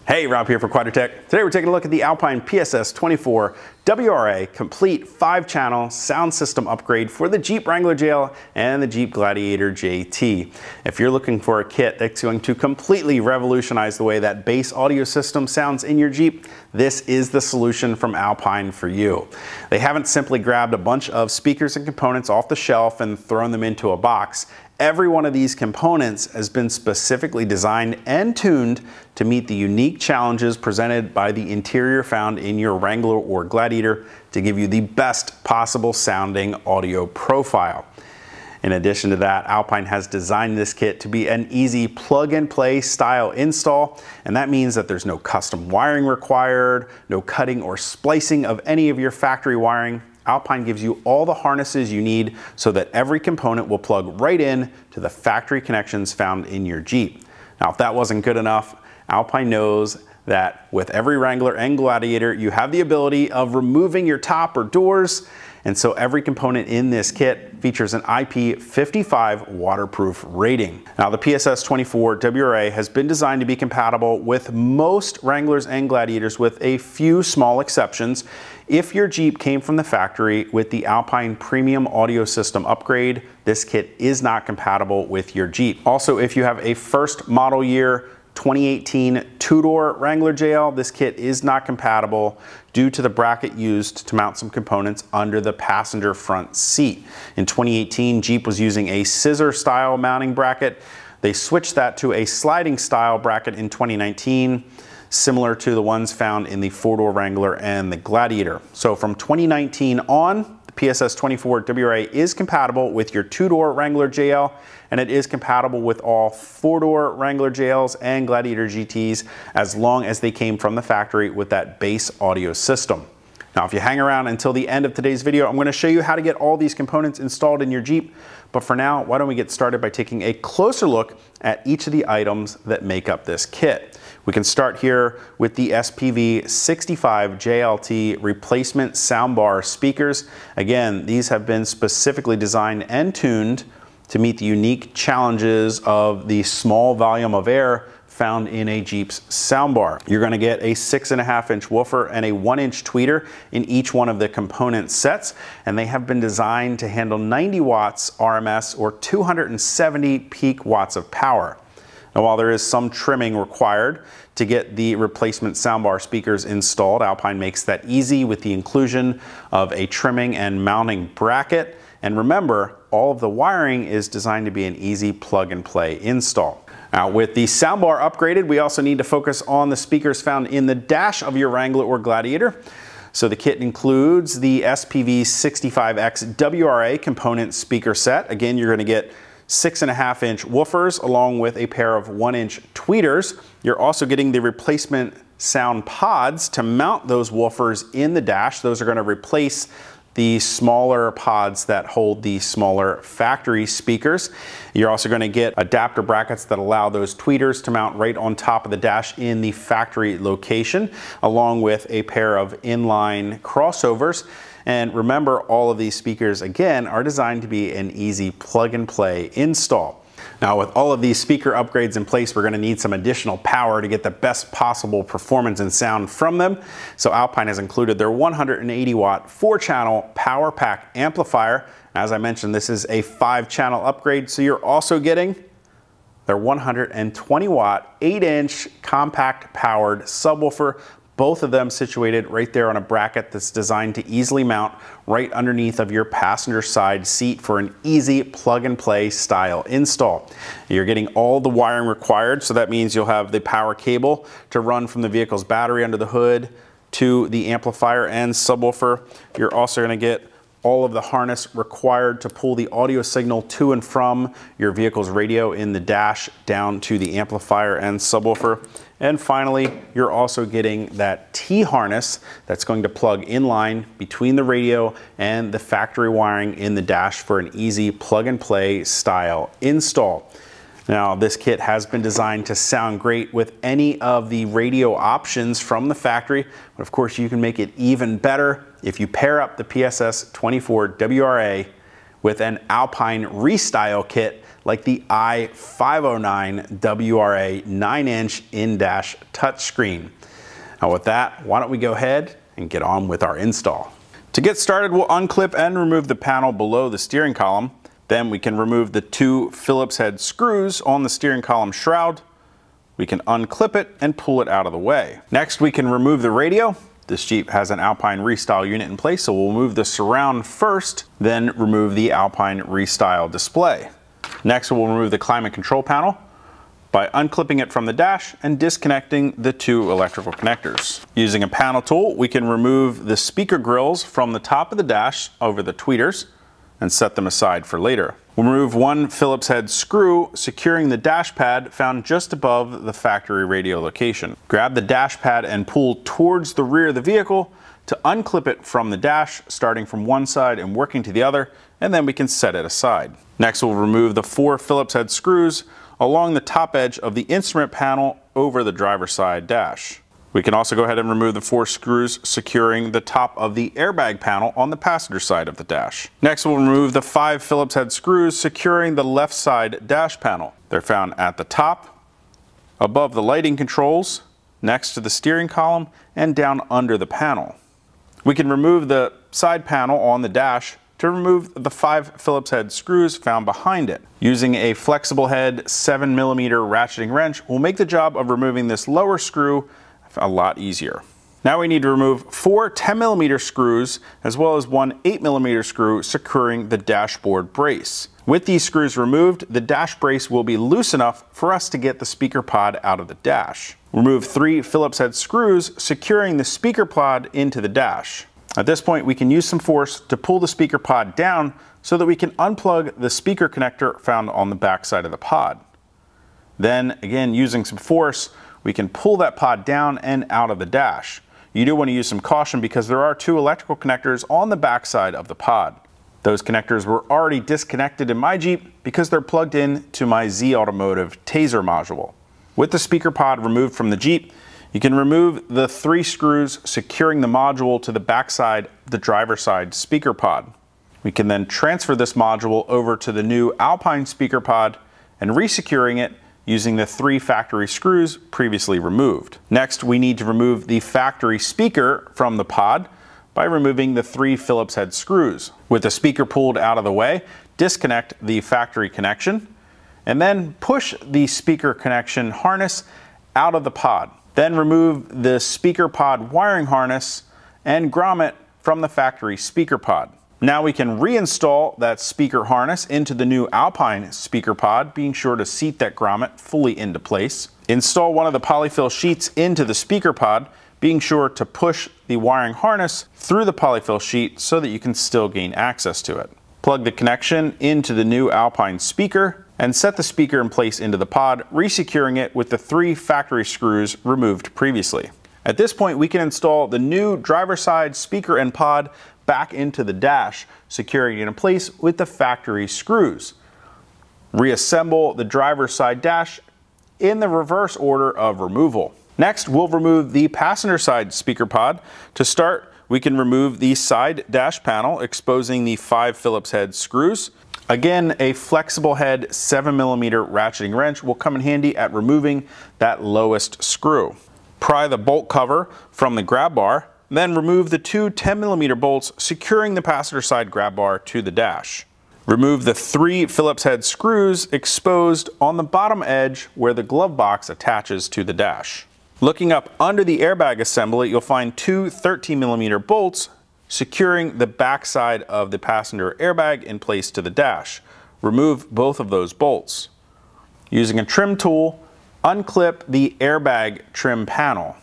Hey, Rob here for Quadratec. Today we're taking a look at the Alpine PSS-24WRA complete 5-channel sound system upgrade for the Jeep Wrangler JL and the Jeep Gladiator JT. If you're looking for a kit that's going to completely revolutionize the way that bass audio system sounds in your Jeep, this is the solution from Alpine for you. They haven't simply grabbed a bunch of speakers and components off the shelf and thrown them into a box. Every one of these components has been specifically designed and tuned to meet the unique challenges presented by the interior found in your Wrangler or Gladiator to give you the best possible sounding audio profile. In addition to that, Alpine has designed this kit to be an easy plug-and-play style install, and that means that there's no custom wiring required, no cutting or splicing of any of your factory wiring. Alpine gives you all the harnesses you need so that every component will plug right in to the factory connections found in your Jeep. Now, if that wasn't good enough, Alpine knows that with every Wrangler and Gladiator, you have the ability of removing your top or doors, and so every component in this kit features an IP55 waterproof rating. Now, the PSS-24WRA has been designed to be compatible with most Wranglers and Gladiators with a few small exceptions. If your Jeep came from the factory with the Alpine Premium Audio System upgrade, this kit is not compatible with your Jeep. Also, if you have a first model year 2018 two-door Wrangler JL, this kit is not compatible due to the bracket used to mount some components under the passenger front seat. In 2018, Jeep was using a scissor style mounting bracket. They switched that to a sliding style bracket in 2019, similar to the ones found in the four-door Wrangler and the Gladiator. So from 2019 on, the PSS-24WRA is compatible with your two-door Wrangler JL, and it is compatible with all four-door Wrangler JLs and Gladiator GTs as long as they came from the factory with that bass audio system. Now, if you hang around until the end of today's video, I'm going to show you how to get all these components installed in your Jeep. But for now, why don't we get started by taking a closer look at each of the items that make up this kit. We can start here with the SPV-65X-WRA replacement soundbar speakers. Again, these have been specifically designed and tuned to meet the unique challenges of the small volume of air found in a Jeep's soundbar. You're going to get a 6.5-inch woofer and a 1-inch tweeter in each one of the component sets, and they have been designed to handle 90 watts RMS or 270 peak watts of power. Now, while there is some trimming required to get the replacement soundbar speakers installed, Alpine makes that easy with the inclusion of a trimming and mounting bracket. And remember, all of the wiring is designed to be an easy plug-and-play install. Now, with the soundbar upgraded, we also need to focus on the speakers found in the dash of your Wrangler or Gladiator. So the kit includes the SPV-65X-WRA component speaker set. Again, you're going to get 6.5-inch woofers along with a pair of 1-inch tweeters. You're also getting the replacement sound pods to mount those woofers in the dash. Those are going to replace the smaller pods that hold the smaller factory speakers. You're also going to get adapter brackets that allow those tweeters to mount right on top of the dash in the factory location, along with a pair of inline crossovers. And remember, all of these speakers, again, are designed to be an easy plug-and-play install. Now, with all of these speaker upgrades in place, we're going to need some additional power to get the best possible performance and sound from them. So Alpine has included their 180-watt 4-channel Power Pack amplifier. As I mentioned, this is a 5-channel upgrade, so you're also getting their 120-watt 8-inch compact powered subwoofer, both of them situated right there on a bracket that's designed to easily mount right underneath of your passenger side seat for an easy plug-and-play style install. You're getting all the wiring required, so that means you'll have the power cable to run from the vehicle's battery under the hood to the amplifier and subwoofer. You're also going to get all of the harness required to pull the audio signal to and from your vehicle's radio in the dash down to the amplifier and subwoofer. And finally, you're also getting that T-harness that's going to plug in line between the radio and the factory wiring in the dash for an easy plug-and-play style install. Now, this kit has been designed to sound great with any of the radio options from the factory, but of course you can make it even better if you pair up the PSS-24WRA with an Alpine Restyle kit like the i509WRA 9-inch in-dash touchscreen. Now with that, why don't we go ahead and get on with our install. To get started, we'll unclip and remove the panel below the steering column. Then we can remove the 2 Phillips head screws on the steering column shroud. We can unclip it and pull it out of the way. Next, we can remove the radio. This Jeep has an Alpine Restyle unit in place, so we'll remove the surround first, then remove the Alpine Restyle display. Next, we'll remove the climate control panel by unclipping it from the dash and disconnecting the 2 electrical connectors. Using a panel tool, we can remove the speaker grills from the top of the dash over the tweeters and set them aside for later. We'll remove 1 Phillips head screw securing the dash pad found just above the factory radio location. Grab the dash pad and pull towards the rear of the vehicle to unclip it from the dash, starting from one side and working to the other, and then we can set it aside. Next, we'll remove the 4 Phillips head screws along the top edge of the instrument panel over the driver's side dash. We can also go ahead and remove the 4 screws securing the top of the airbag panel on the passenger side of the dash. Next, we'll remove the 5 Phillips head screws securing the left side dash panel. They're found at the top, above the lighting controls, next to the steering column, and down under the panel. We can remove the side panel on the dash to remove the 5 Phillips head screws found behind it. Using a flexible head 7mm ratcheting wrench will make the job of removing this lower screw a lot easier. Now we need to remove 4 10mm screws as well as 1 8mm screw securing the dashboard brace. With these screws removed, the dash brace will be loose enough for us to get the speaker pod out of the dash. Remove 3 Phillips head screws securing the speaker pod into the dash. At this point, we can use some force to pull the speaker pod down so that we can unplug the speaker connector found on the back side of the pod. Then, again, using some force, we can pull that pod down and out of the dash. You do want to use some caution because there are 2 electrical connectors on the back side of the pod. Those connectors were already disconnected in my Jeep because they're plugged in to my Z Automotive Taser module. With the speaker pod removed from the Jeep, you can remove the 3 screws securing the module to the backside of the driver's side speaker pod. We can then transfer this module over to the new Alpine speaker pod and resecuring it using the 3 factory screws previously removed. Next, we need to remove the factory speaker from the pod by removing the 3 Phillips head screws. With the speaker pulled out of the way, disconnect the factory connection and then push the speaker connection harness out of the pod. Then remove the speaker pod wiring harness and grommet from the factory speaker pod. Now we can reinstall that speaker harness into the new Alpine speaker pod, being sure to seat that grommet fully into place. Install one of the polyfill sheets into the speaker pod, being sure to push the wiring harness through the polyfill sheet so that you can still gain access to it. Plug the connection into the new Alpine speaker and set the speaker in place into the pod, resecuring it with the 3 factory screws removed previously. At this point, we can install the new driver's side speaker and pod back into the dash, securing it in place with the factory screws. Reassemble the driver's side dash in the reverse order of removal. Next, we'll remove the passenger side speaker pod. To start, we can remove the side dash panel, exposing the 5 Phillips head screws. Again, a flexible head 7mm ratcheting wrench will come in handy at removing that lowest screw. Pry the bolt cover from the grab bar, then remove the 2 10mm bolts securing the passenger side grab bar to the dash. Remove the 3 Phillips head screws exposed on the bottom edge where the glove box attaches to the dash. Looking up under the airbag assembly, you'll find 2 13mm bolts securing the back side of the passenger airbag in place to the dash. Remove both of those bolts. Using a trim tool, unclip the airbag trim panel.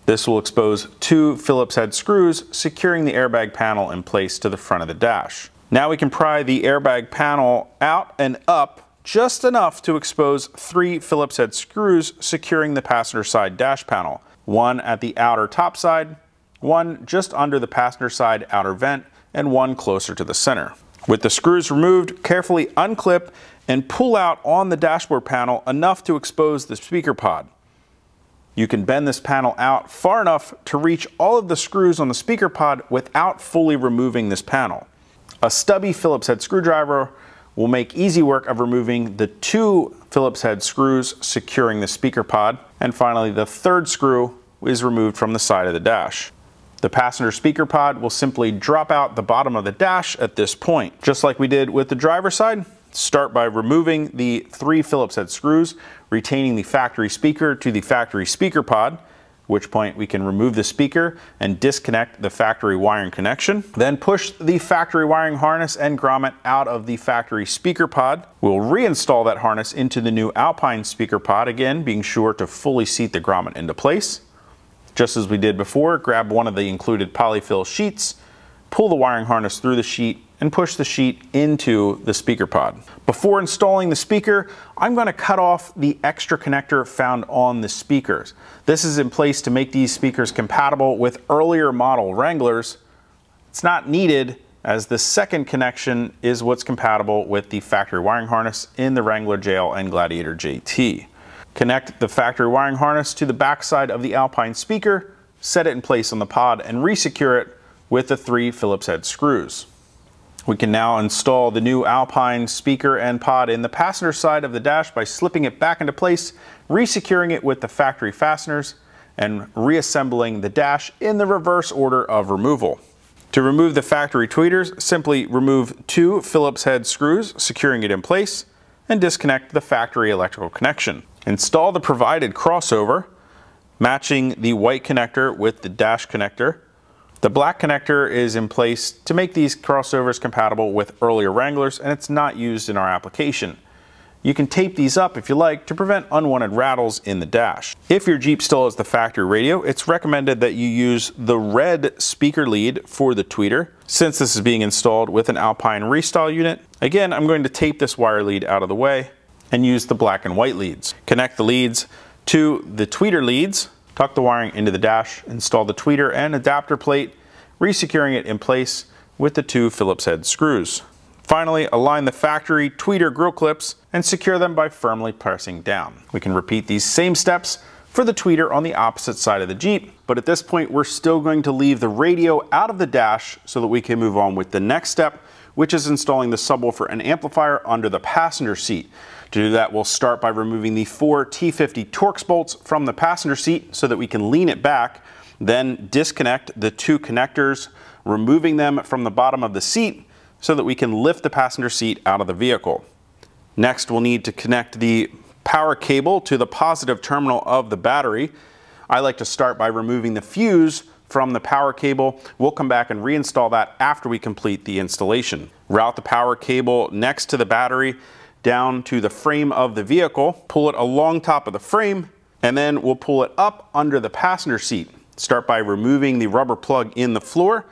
This will expose 2 Phillips head screws securing the airbag panel in place to the front of the dash. Now we can pry the airbag panel out and up just enough to expose 3 Phillips head screws securing the passenger side dash panel. 1 at the outer top side, 1 just under the passenger side outer vent, and 1 closer to the center. With the screws removed, carefully unclip and pull out on the dashboard panel enough to expose the speaker pod. You can bend this panel out far enough to reach all of the screws on the speaker pod without fully removing this panel. A stubby Phillips head screwdriver will make easy work of removing the 2 Phillips head screws securing the speaker pod. And finally, the 3rd screw is removed from the side of the dash. The passenger speaker pod will simply drop out the bottom of the dash at this point. Just like we did with the driver's side, start by removing the 3 Phillips head screws, retaining the factory speaker to the factory speaker pod, at which point we can remove the speaker and disconnect the factory wiring connection. Then push the factory wiring harness and grommet out of the factory speaker pod. We'll reinstall that harness into the new Alpine speaker pod, again being sure to fully seat the grommet into place. Just as we did before, grab one of the included polyfill sheets, pull the wiring harness through the sheet, and push the sheet into the speaker pod. Before installing the speaker, I'm going to cut off the extra connector found on the speakers. This is in place to make these speakers compatible with earlier model Wranglers. It's not needed, as the second connection is what's compatible with the factory wiring harness in the Wrangler JL and Gladiator JT. Connect the factory wiring harness to the backside of the Alpine speaker, set it in place on the pod, and re-secure it with the 3 Phillips head screws. We can now install the new Alpine speaker and pod in the passenger side of the dash by slipping it back into place, re-securing it with the factory fasteners, and reassembling the dash in the reverse order of removal. To remove the factory tweeters, simply remove 2 Phillips head screws, securing it in place, and disconnect the factory electrical connection. Install the provided crossover, matching the white connector with the dash connector. The black connector is in place to make these crossovers compatible with earlier Wranglers, and it's not used in our application. You can tape these up if you like to prevent unwanted rattles in the dash. If your Jeep still has the factory radio, it's recommended that you use the red speaker lead for the tweeter. Since this is being installed with an Alpine restyle unit, again, I'm going to tape this wire lead out of the way and use the black and white leads. Connect the leads to the tweeter leads, tuck the wiring into the dash, install the tweeter and adapter plate, re-securing it in place with the 2 Phillips head screws. Finally, align the factory tweeter grill clips and secure them by firmly pressing down. We can repeat these same steps for the tweeter on the opposite side of the Jeep, but at this point we're still going to leave the radio out of the dash so that we can move on with the next step, which is installing the subwoofer and amplifier under the passenger seat. To do that, we'll start by removing the 4 T50 Torx bolts from the passenger seat so that we can lean it back, then disconnect the 2 connectors, removing them from the bottom of the seat so that we can lift the passenger seat out of the vehicle. Next, we'll need to connect the power cable to the positive terminal of the battery. I like to start by removing the fuse from the power cable. We'll come back and reinstall that after we complete the installation. Route the power cable next to the battery down to the frame of the vehicle, pull it along top of the frame, and then we'll pull it up under the passenger seat. Start by removing the rubber plug in the floor,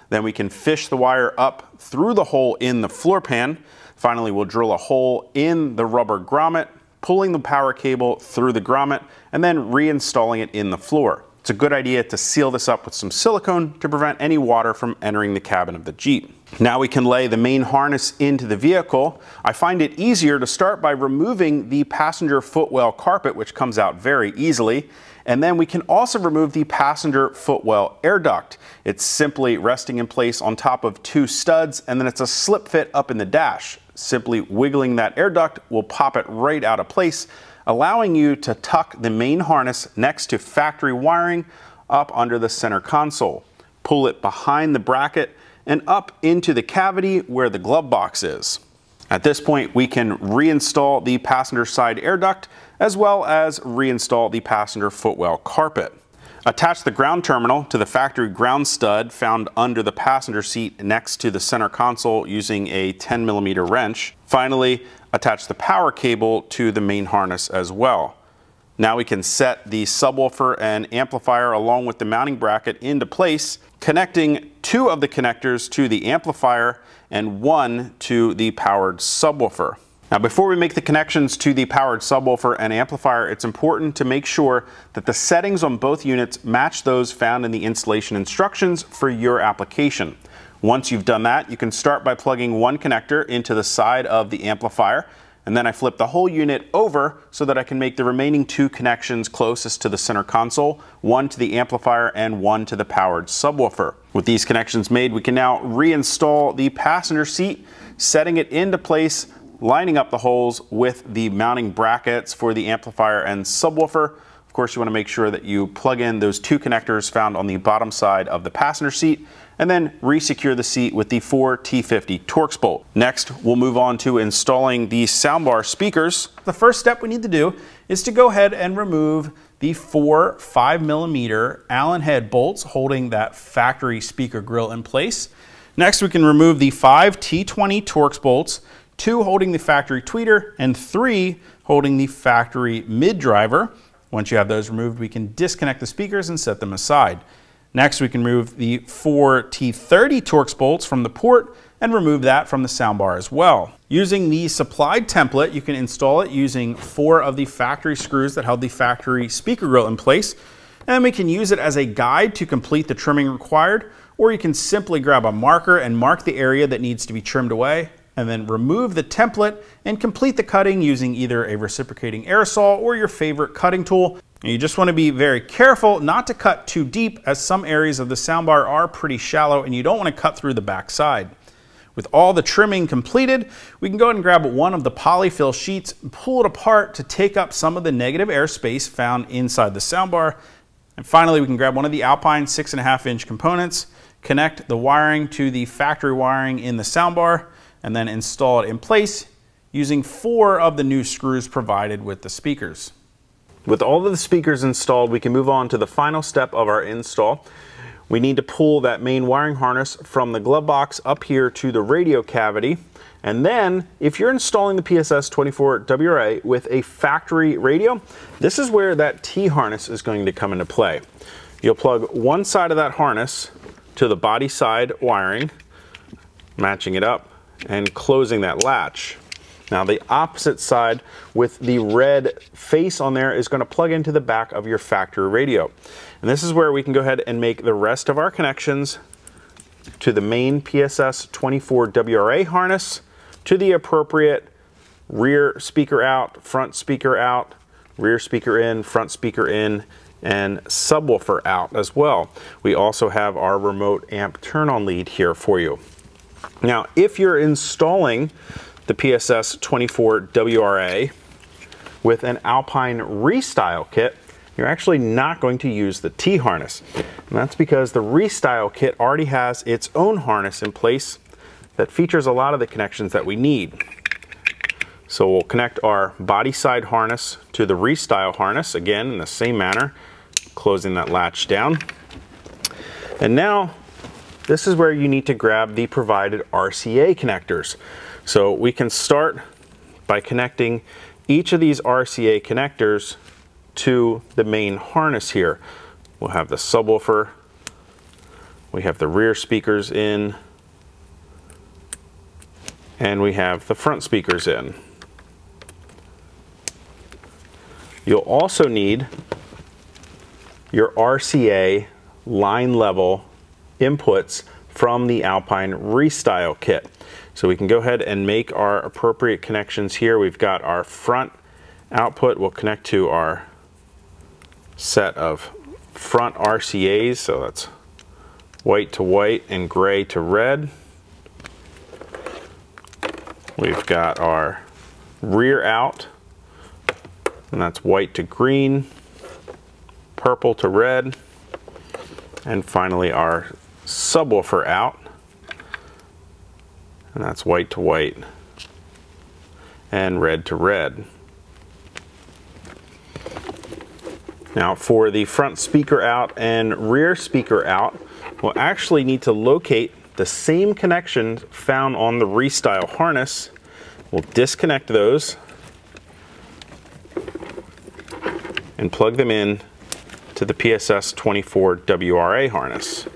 then we can fish the wire up through the hole in the floor pan. Finally, we'll drill a hole in the rubber grommet, pulling the power cable through the grommet, and then reinstalling it in the floor. It's a good idea to seal this up with some silicone to prevent any water from entering the cabin of the Jeep. Now we can lay the main harness into the vehicle. I find it easier to start by removing the passenger footwell carpet, which comes out very easily. And then we can also remove the passenger footwell air duct. It's simply resting in place on top of 2 studs, and then it's a slip fit up in the dash. Simply wiggling that air duct will pop it right out of place, allowing you to tuck the main harness next to factory wiring up under the center console. Pull it behind the bracket and up into the cavity where the glove box is. At this point, we can reinstall the passenger side air duct as well as reinstall the passenger footwell carpet. Attach the ground terminal to the factory ground stud found under the passenger seat next to the center console using a 10mm wrench. Finally, attach the power cable to the main harness as well. Now we can set the subwoofer and amplifier along with the mounting bracket into place, connecting 2 of the connectors to the amplifier and 1 to the powered subwoofer. Now, before we make the connections to the powered subwoofer and amplifier, it's important to make sure that the settings on both units match those found in the installation instructions for your application. Once you've done that, you can start by plugging 1 connector into the side of the amplifier and then I flip the whole unit over so that I can make the remaining 2 connections closest to the center console, one to the amplifier and one to the powered subwoofer. With these connections made, we can now reinstall the passenger seat, setting it into place, lining up the holes with the mounting brackets for the amplifier and subwoofer. Of course, you want to make sure that you plug in those 2 connectors found on the bottom side of the passenger seat, and then re-secure the seat with the 4 T50 Torx bolt. Next, we'll move on to installing the soundbar speakers. The first step we need to do is to go ahead and remove the 4 5mm Allen head bolts holding that factory speaker grill in place. Next, we can remove the 5 T20 Torx bolts, 2 holding the factory tweeter and 3 holding the factory mid driver. Once you have those removed, we can disconnect the speakers and set them aside. Next, we can remove the 4 T30 Torx bolts from the port and remove that from the soundbar as well. Using the supplied template, you can install it using 4 of the factory screws that held the factory speaker grill in place, and we can use it as a guide to complete the trimming required, or you can simply grab a marker and mark the area that needs to be trimmed away, and then remove the template and complete the cutting using either a reciprocating aerosol or your favorite cutting tool. And you just want to be very careful not to cut too deep, as some areas of the soundbar are pretty shallow and you don't want to cut through the back side. With all the trimming completed, we can go ahead and grab one of the polyfill sheets and pull it apart to take up some of the negative airspace found inside the soundbar. And finally, we can grab one of the Alpine 6.5-inch components, connect the wiring to the factory wiring in the soundbar, and then install it in place using 4 of the new screws provided with the speakers. With all of the speakers installed, we can move on to the final step of our install. We need to pull that main wiring harness from the glove box up here to the radio cavity. And then, if you're installing the PSS-24WRA with a factory radio, this is where that T-harness is going to come into play. You'll plug one side of that harness to the body side wiring, matching it up, and closing that latch. Now the opposite side with the red face on there is going to plug into the back of your factory radio. And this is where we can go ahead and make the rest of our connections to the main PSS-24WRA harness, to the appropriate rear speaker out, front speaker out, rear speaker in, front speaker in, and subwoofer out as well. We also have our remote amp turn-on lead here for you. Now, if you're installing the PSS-24WRA with an Alpine Restyle kit, you're actually not going to use the T-harness. And that's because the Restyle kit already has its own harness in place that features a lot of the connections that we need. So we'll connect our body side harness to the Restyle harness, again in the same manner, closing that latch down. And now, this is where you need to grab the provided RCA connectors. So we can start by connecting each of these RCA connectors to the main harness here. We'll have the subwoofer, we have the rear speakers in, and we have the front speakers in. You'll also need your RCA line level inputs from the Alpine Restyle kit. So we can go ahead and make our appropriate connections here. We've got our front output. We'll connect to our set of front RCAs. So that's white to white and gray to red. We've got our rear out, and that's white to green, purple to red, and finally our subwoofer out, and that's white to white and red to red. Now for the front speaker out and rear speaker out, we'll actually need to locate the same connections found on the Restyle harness. We'll disconnect those and plug them in to the PSS-24WRA harness.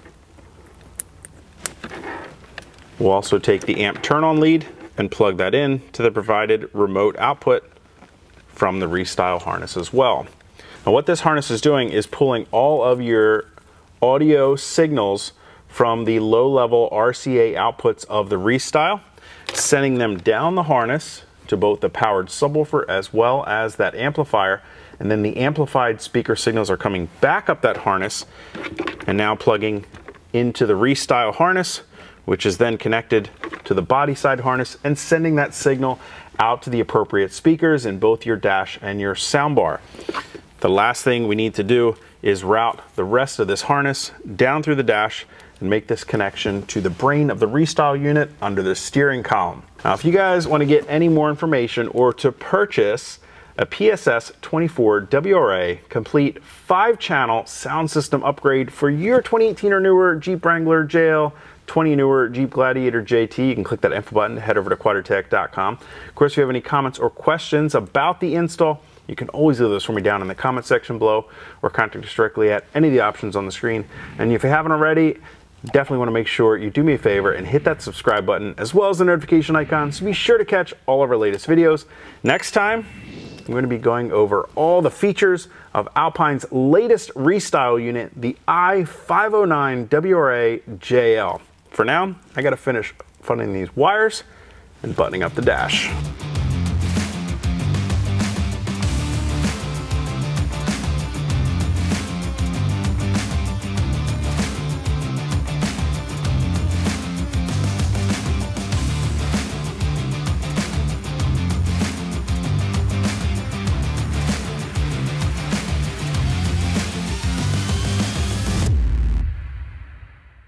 We'll also take the amp turn-on lead and plug that in to the provided remote output from the Restyle harness as well. Now what this harness is doing is pulling all of your audio signals from the low-level RCA outputs of the Restyle, sending them down the harness to both the powered subwoofer as well as that amplifier, and then the amplified speaker signals are coming back up that harness and now plugging into the Restyle harness, which is then connected to the body side harness and sending that signal out to the appropriate speakers in both your dash and your soundbar. The last thing we need to do is route the rest of this harness down through the dash and make this connection to the brain of the Restyle unit under the steering column. Now, if you guys want to get any more information or to purchase a PSS-24WRA complete 5-channel sound system upgrade for your 2018 or newer Jeep Wrangler JL, 20 newer Jeep Gladiator JT, you can click that info button, head over to Quadratec.com. Of course, if you have any comments or questions about the install, you can always leave those for me down in the comment section below or contact us directly at any of the options on the screen. And if you haven't already, definitely want to make sure you do me a favor and hit that subscribe button as well as the notification icon, so be sure to catch all of our latest videos. Next time, I'm going to be going over all the features of Alpine's latest Restyle unit, the i509WRA JL. For now, I got to finish funning these wires and buttoning up the dash.